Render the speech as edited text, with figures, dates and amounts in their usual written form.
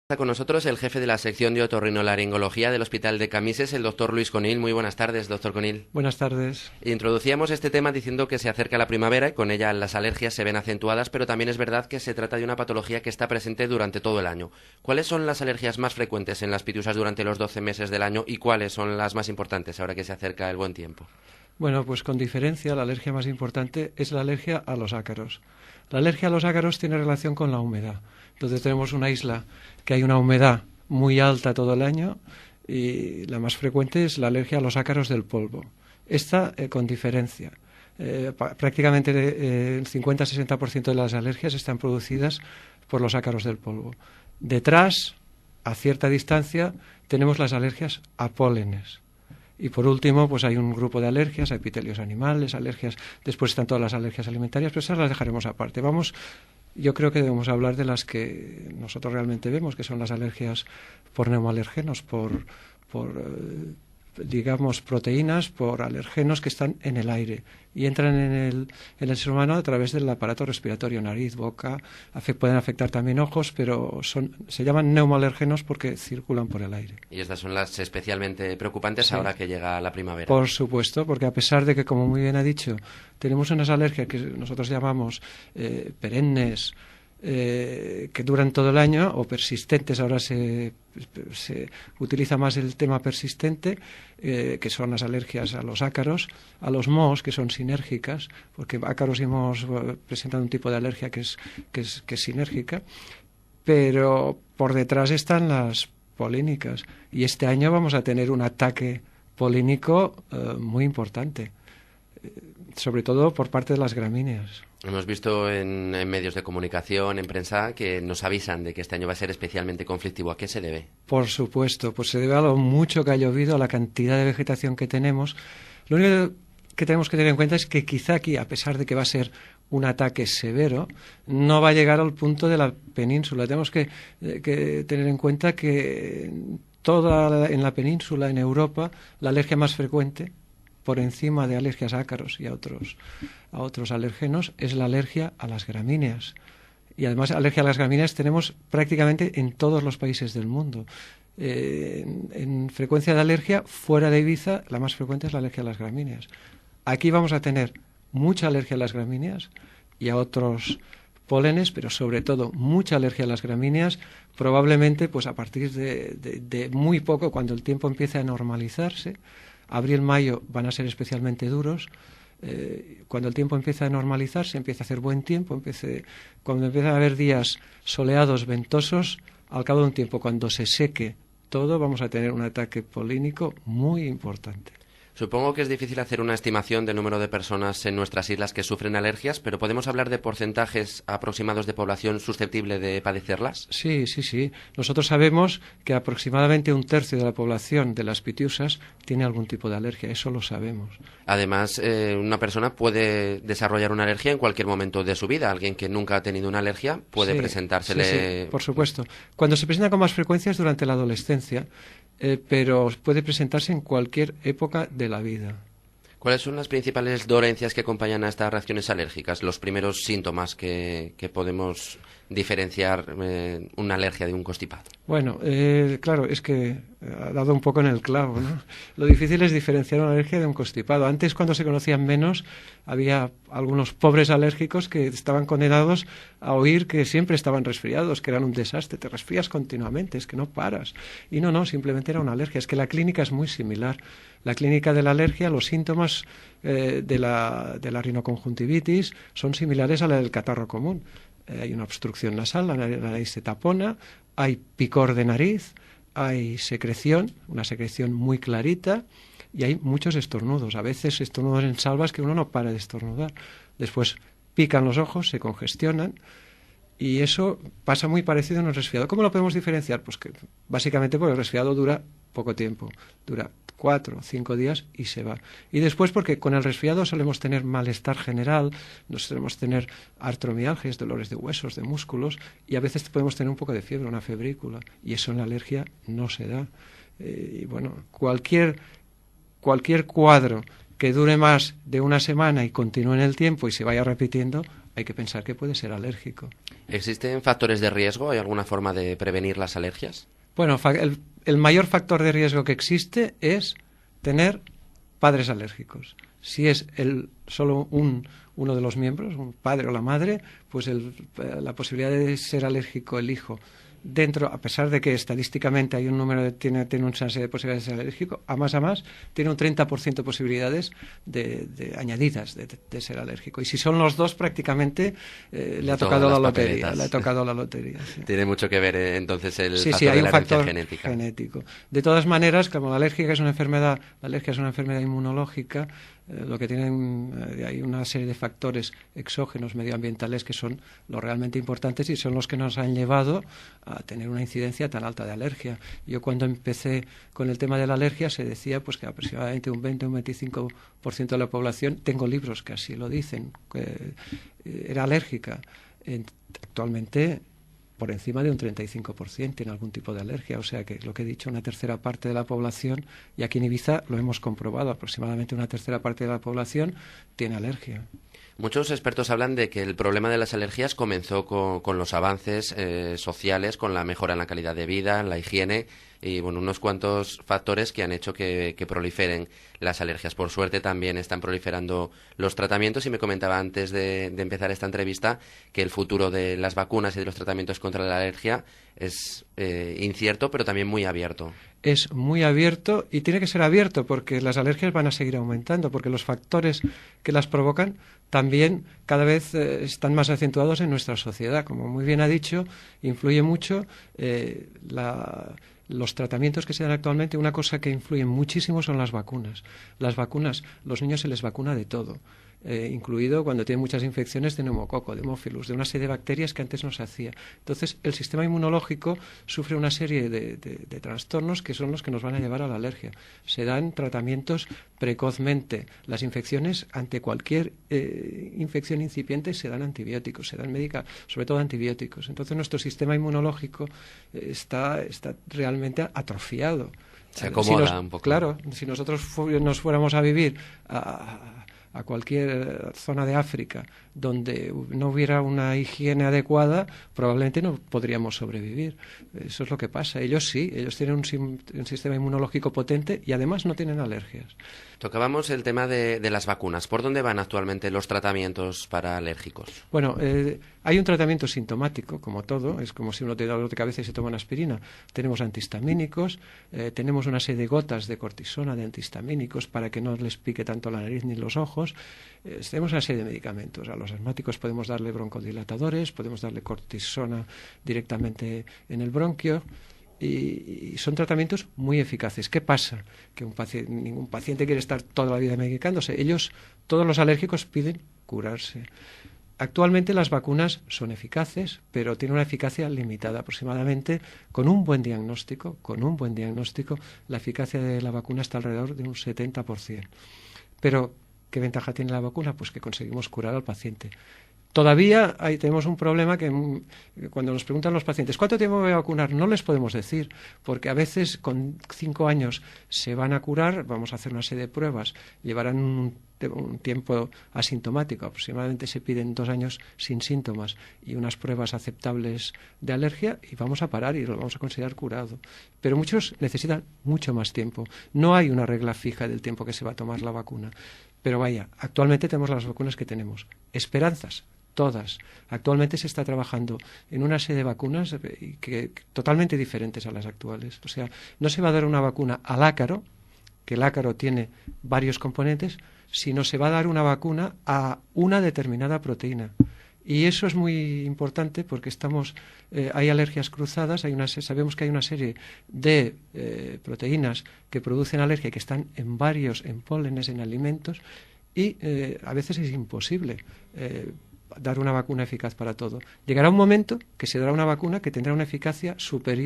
Está con nosotros el jefe de la sección de otorrinolaringología del Hospital de Camises, el doctor Luis Conil. Muy buenas tardes, doctor Conil. Buenas tardes. Introducíamos este tema diciendo que se acerca la primavera y con ella las alergias se ven acentuadas, pero también es verdad que se trata de una patología que está presente durante todo el año. ¿Cuáles son las alergias más frecuentes en las pitiusas durante los 12 meses del año y cuáles son las más importantes ahora que se acerca el buen tiempo? Bueno, pues con diferencia la alergia más importante es la alergia a los ácaros. La alergia a los ácaros tiene relación con la humedad. Entonces tenemos una isla que hay una humedad muy alta todo el año y la más frecuente es la alergia a los ácaros del polvo. Esta con diferencia. Prácticamente el 50-60% de las alergias están producidas por los ácaros del polvo. Detrás, a cierta distancia, tenemos las alergias a pólenes. Y por último, pues hay un grupo de alergias, a epitelios animales, alergias, después están todas las alergias alimentarias, pero esas las dejaremos aparte. Yo creo que debemos hablar de las que nosotros realmente vemos, que son las alergias por neumoalergenos, digamos, proteínas, por alergenos que están en el aire y entran en el ser humano a través del aparato respiratorio, nariz, boca, pueden afectar también ojos, pero se llaman neumoalergenos porque circulan por el aire. Y estas son las especialmente preocupantes, sí, ahora que llega la primavera. Por supuesto, porque a pesar de que, como muy bien ha dicho, tenemos unas alergias que nosotros llamamos perennes, que duran todo el año, o persistentes, ahora se utiliza más el tema persistente, que son las alergias a los ácaros, a los mohos, que son sinérgicas, porque ácaros y mohos presentan un tipo de alergia que es sinérgica, pero por detrás están las polínicas, y este año vamos a tener un ataque polínico muy importante, sobre todo por parte de las gramíneas. Hemos visto en medios de comunicación, en prensa, que nos avisan de que este año va a ser especialmente conflictivo. ¿A qué se debe? Por supuesto, pues se debe a lo mucho que ha llovido, a la cantidad de vegetación que tenemos. Lo único que tenemos que tener en cuenta es que quizá aquí, a pesar de que va a ser un ataque severo, no va a llegar al punto de la península. Tenemos que tener en cuenta que en la península, en Europa, la alergia más frecuente, por encima de alergias a ácaros y a otros alergenos, es la alergia a las gramíneas. Y además, alergia a las gramíneas tenemos prácticamente en todos los países del mundo. En frecuencia de alergia, fuera de Ibiza, la más frecuente es la alergia a las gramíneas. Aquí vamos a tener mucha alergia a las gramíneas y a otros pólenes, pero sobre todo mucha alergia a las gramíneas, probablemente pues a partir de muy poco, cuando el tiempo empiece a normalizarse. Abril, mayo van a ser especialmente duros. Cuando el tiempo empieza a normalizarse, empieza a hacer buen tiempo, cuando empiezan a haber días soleados, ventosos, al cabo de un tiempo, cuando se seque todo, vamos a tener un ataque polínico muy importante. Supongo que es difícil hacer una estimación del número de personas en nuestras islas que sufren alergias, pero ¿podemos hablar de porcentajes aproximados de población susceptible de padecerlas? Sí. Nosotros sabemos que aproximadamente 1/3 de la población de las pitiusas tiene algún tipo de alergia, eso lo sabemos. Además, una persona puede desarrollar una alergia en cualquier momento de su vida. Alguien que nunca ha tenido una alergia puede presentársele. Sí, por supuesto. Cuando se presenta con más frecuencia es durante la adolescencia, pero puede presentarse en cualquier época de la vida. ¿Cuáles son las principales dolencias que acompañan a estas reacciones alérgicas? Los primeros síntomas que podemos diferenciar una alergia de un constipado. Bueno, claro, es que ha dado un poco en el clavo, ¿no? Lo difícil es diferenciar una alergia de un constipado. Antes, cuando se conocían menos, había algunos pobres alérgicos que estaban condenados a oír que siempre estaban resfriados, que eran un desastre. Te resfrías continuamente, es que no paras. Y no, simplemente era una alergia. Es que la clínica es muy similar. La clínica de la alergia, los síntomas de la rinoconjuntivitis son similares a la del catarro común. Hay una obstrucción nasal, la nariz se tapona, hay picor de nariz, hay secreción, una secreción muy clarita, y hay muchos estornudos. A veces estornudos en salvas que uno no para de estornudar. Después pican los ojos, se congestionan, y eso pasa muy parecido en el resfriado. ¿Cómo lo podemos diferenciar? Pues que básicamente porque el resfriado dura poco tiempo, dura 4 o 5 días y se va. Y después porque con el resfriado solemos tener malestar general, solemos tener artromialgias, dolores de huesos, de músculos, y a veces podemos tener un poco de fiebre, una febrícula, y eso en la alergia no se da. Y bueno, cualquier cuadro que dure más de una semana y continúe en el tiempo y se vaya repitiendo, hay que pensar que puede ser alérgico. ¿Existen factores de riesgo? ¿Hay alguna forma de prevenir las alergias? Bueno, el mayor factor de riesgo que existe es tener padres alérgicos. Si es solo uno de los miembros, un padre o la madre, pues la posibilidad de ser alérgico el hijo dentro, a pesar de que estadísticamente hay un número tiene una serie de posibilidades de ser alérgico, a más, tiene un 30% de posibilidades añadidas de ser alérgico. Y si son los dos, prácticamente le ha tocado la lotería. Le ha tocado la lotería. Sí. Tiene mucho que ver entonces el factor hay de un la factor herencia genético. De todas maneras, como la alergia es una enfermedad inmunológica, lo que hay una serie de factores exógenos medioambientales que son lo realmente importantes y son los que nos han llevado a tener una incidencia tan alta de alergia. Yo cuando empecé con el tema de la alergia se decía pues que aproximadamente un 20 o un 25% de la población, tengo libros que así lo dicen, que era alérgica. Actualmente por encima de un 35% tiene algún tipo de alergia, o sea que lo que he dicho, una tercera parte de la población, y aquí en Ibiza lo hemos comprobado, aproximadamente una tercera parte de la población tiene alergia. Muchos expertos hablan de que el problema de las alergias comenzó con los avances sociales, con la mejora en la calidad de vida, en la higiene y bueno, unos cuantos factores que han hecho que proliferen las alergias. Por suerte también están proliferando los tratamientos y me comentaba antes de empezar esta entrevista que el futuro de las vacunas y de los tratamientos contra la alergia es incierto, pero también muy abierto. Es muy abierto y tiene que ser abierto porque las alergias van a seguir aumentando, porque los factores que las provocan también cada vez están más acentuados en nuestra sociedad. Como muy bien ha dicho, influye mucho los tratamientos que se dan actualmente. Una cosa que influye muchísimo son las vacunas. Las vacunas, los niños se les vacuna de todo. Incluido cuando tienen muchas infecciones de neumococo, de hemófilus, de una serie de bacterias que antes no se hacía. Entonces, el sistema inmunológico sufre una serie de trastornos que son los que nos van a llevar a la alergia. Se dan tratamientos precozmente. Las infecciones, ante cualquier infección incipiente, se dan antibióticos, se dan sobre todo antibióticos. Entonces, nuestro sistema inmunológico está realmente atrofiado. Se acomoda un poco. Claro, si nosotros nos fuéramos a vivir a cualquier zona de África donde no hubiera una higiene adecuada, probablemente no podríamos sobrevivir. Eso es lo que pasa. Ellos sí, ellos tienen un sistema inmunológico potente y además no tienen alergias. Tocábamos el tema de las vacunas. ¿Por dónde van actualmente los tratamientos para alérgicos? Bueno, hay un tratamiento sintomático, como todo. Es como si uno tiene dolor de cabeza y se toma una aspirina. Tenemos antihistamínicos, tenemos una serie de gotas de cortisona, de antihistamínicos, para que no les pique tanto la nariz ni los ojos. Tenemos una serie de medicamentos. A los asmáticos podemos darle broncodilatadores, podemos darle cortisona directamente en el bronquio. Y son tratamientos muy eficaces. ¿Qué pasa? Que ningún paciente quiere estar toda la vida medicándose. Todos los alérgicos piden curarse. Actualmente las vacunas son eficaces, pero tienen una eficacia limitada. Aproximadamente, con un buen diagnóstico, la eficacia de la vacuna está alrededor de un 70%. Pero, ¿qué ventaja tiene la vacuna? Pues que conseguimos curar al paciente. Todavía tenemos un problema que cuando nos preguntan los pacientes ¿cuánto tiempo me voy a vacunar? No les podemos decir, porque a veces con 5 años se van a curar, vamos a hacer una serie de pruebas, llevarán un tiempo asintomático, aproximadamente se piden 2 años sin síntomas y unas pruebas aceptables de alergia y vamos a parar y lo vamos a considerar curado. Pero muchos necesitan mucho más tiempo. No hay una regla fija del tiempo que se va a tomar la vacuna. Pero vaya, actualmente tenemos las vacunas que tenemos. Esperanzas. Todas. Actualmente se está trabajando en una serie de vacunas totalmente diferentes a las actuales. O sea, no se va a dar una vacuna al ácaro, que el ácaro tiene varios componentes, sino se va a dar una vacuna a una determinada proteína. Y eso es muy importante porque hay alergias cruzadas, sabemos que hay una serie de proteínas que producen alergia y que están en pólenes, en alimentos, y a veces es imposible dar una vacuna eficaz para todo. Llegará un momento que se dará una vacuna que tendrá una eficacia superior